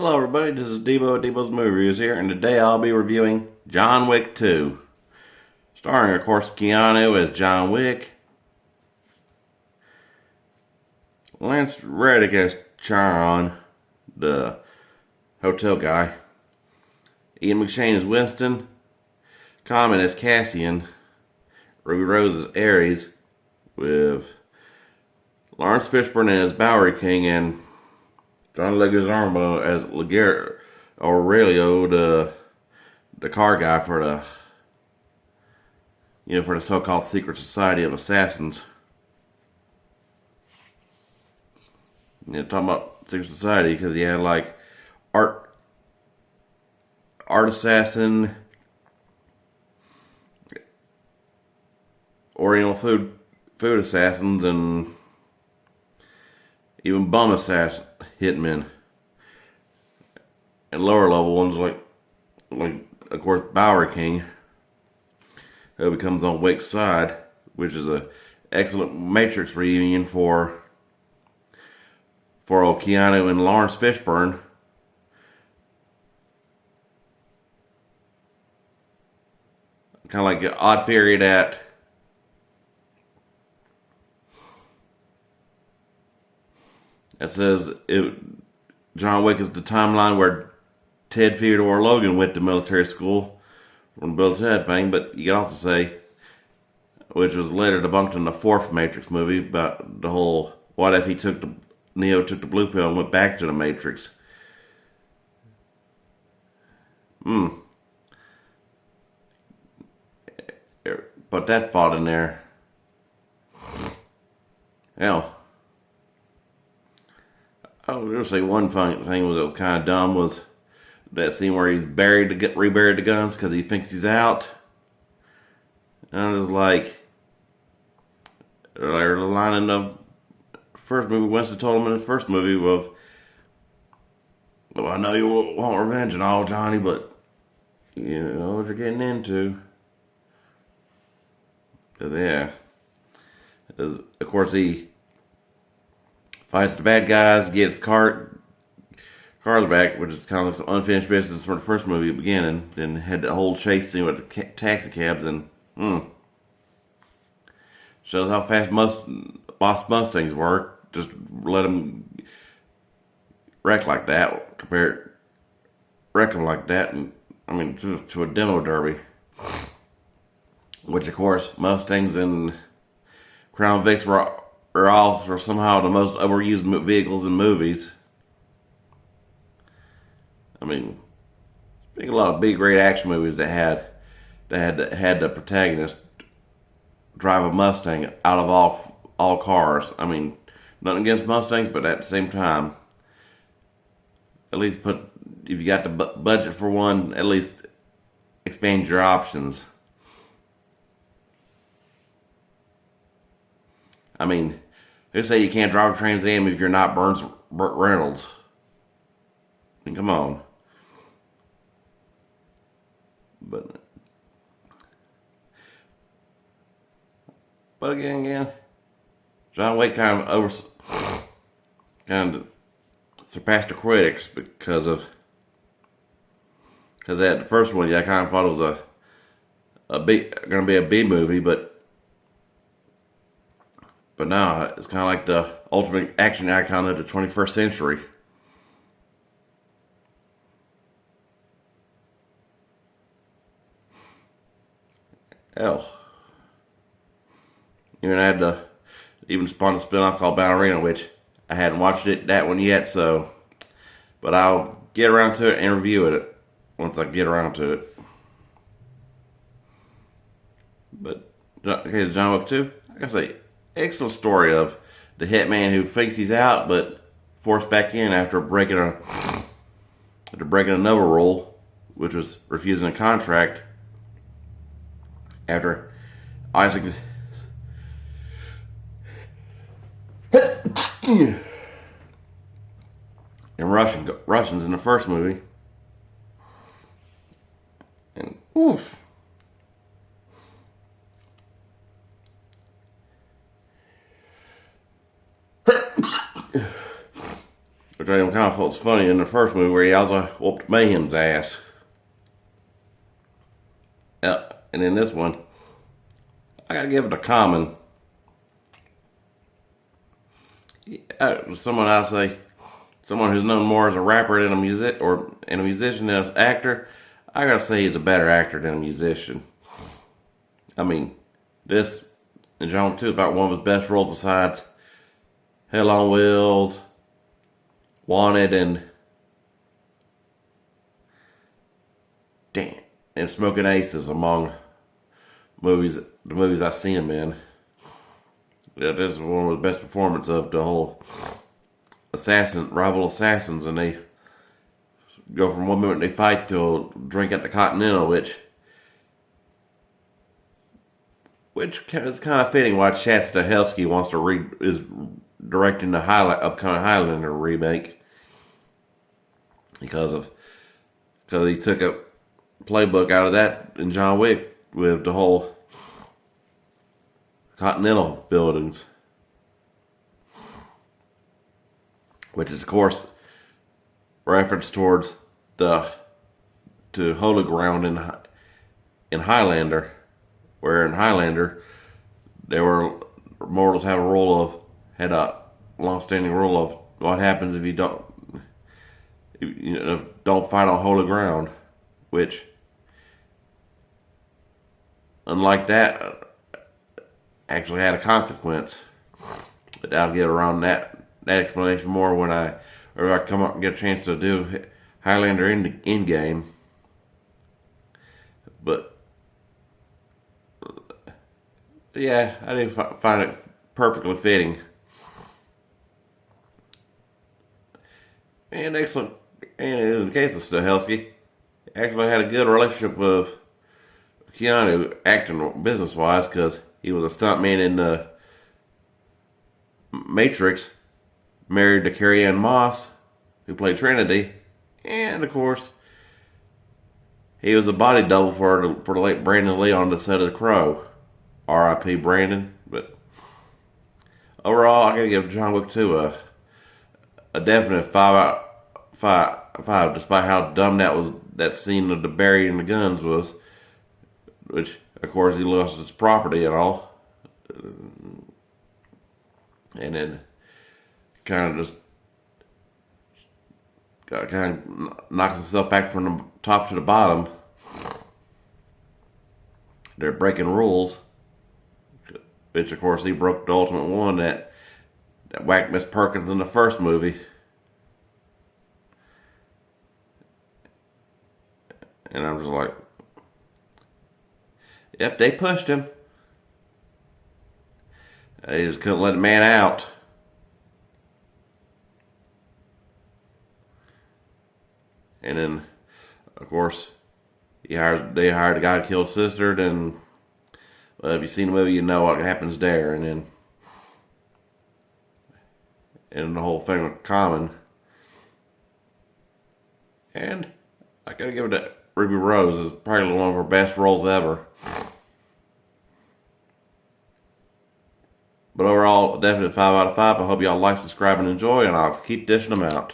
Hello everybody, this is Debo at Debo's Movie Reviews here, and today I'll be reviewing John Wick 2. Starring, of course, Keanu as John Wick, Lance Reddick as Charon, the hotel guy, Ian McShane as Winston, Common as Cassian, Ruby Rose as Ares, with Lawrence Fishburne as Bowery King, and John Leguizamo as Aurelio, the car guy for the so-called secret society of assassins. Talking about secret society because he had like art assassin, Oriental food assassins, and even bum assassin hitmen, and lower level ones like of course Bowery King, who becomes on Wick's side, which is a excellent Matrix reunion for old Keanu and Lawrence Fishburne. Kind of like an odd theory that says John Wick is the timeline where Ted Theodore Logan went to military school from Bill Ted fame, but you can also say, which was later debunked in the fourth Matrix movie, about the whole what if Neo took the blue pill and went back to the Matrix. Put that thought in there. Hell, I was gonna say one funny thing that was kind of dumb was that scene where he's reburied the guns because he thinks he's out. And I was like, there's a line in the first movie, Winston told him in the first movie of, well, I know you want revenge and all, Johnny, but you know what you're getting into. Yeah. Of course, he fights the bad guys, gets cars back, which is kind of some unfinished business from the first movie at the beginning. Then had the whole chase scene with the taxi cabs, and shows how fast Boss Mustangs work. Just let them wreck like that, wreck them like that, and I mean to a demo derby. Which of course Mustangs and Crown Vics are somehow the most overused vehicles in movies. I mean, think a lot of big, great action movies that had the protagonist drive a Mustang out of all cars. I mean, nothing against Mustangs, but at the same time, at least if you got the budget for one, at least expand your options. I mean, they say you can't drive a Trans Am if you're not Burt Reynolds. I mean, come on. But again, John Wick kind of surpassed the critics because that the first one, I kind of thought it was going to be a B movie, but now it's kind of like the ultimate action icon of the 21st century. Hell, even spawned a spinoff called Ballerina, which I hadn't watched that one yet, but I'll get around to it and review it once I get around to it. But okay, John Wick 2, like I say, excellent story of the hitman who thinks he's out but forced back in after breaking another rule, which was refusing a contract after Isaac and Russians in the first movie, and oof. which I kind of thought was funny in the first movie where he also whooped Mayhem's ass. And in this one, I gotta give it to Common. Someone I say, someone who's known more as a rapper than a musician than an actor. I gotta say he's a better actor than a musician. I mean, this in John 2 is about one of his best roles besides Hell on Wheels, Wanted, and Smoking Aces among the movies I've seen him in. Yeah, this is one of his best performances of the whole rival assassins, and they go from one minute they fight to a drink at the Continental, which is kind of fitting why Chad Stahelski wants to is directing the upcoming Highlander remake because he took a playbook out of that in John Wick with the whole Continental buildings, which is of course reference towards to Holy Ground in Highlander, where in Highlander mortals had a long-standing rule of what happens if you don't fight on holy ground, which unlike that actually had a consequence. But I'll get around that explanation more when I come up and get a chance to do Highlander in game. But yeah, I didn't find it perfectly fitting. And excellent. And in the case of Stahelski, actually had a good relationship with Keanu, acting business-wise, because he was a stuntman in the Matrix, married to Carrie-Anne Moss, who played Trinity, and of course, he was a body double for the late Brandon Lee on the set of The Crow. R.I.P. Brandon. But overall, I gotta give John Wick 2 a definite 5 out of 5, despite how dumb that scene of the burying the guns was, which of course he lost his property and all, and then kind of knocks himself back from the top to the bottom. They're breaking rules, which of course he broke the ultimate one that whacked Miss Perkins in the first movie. And I'm just like, yep, they pushed him. They just couldn't let the man out. And then, of course, they hired a guy to kill his sister. Then, well, if you've seen the movie, you know what happens there. And the whole thing with Common. And I gotta give it to Ruby Rose. Is probably one of her best roles ever. But overall, definitely 5 out of 5. I hope y'all like, subscribe, and enjoy, and I'll keep dishing them out.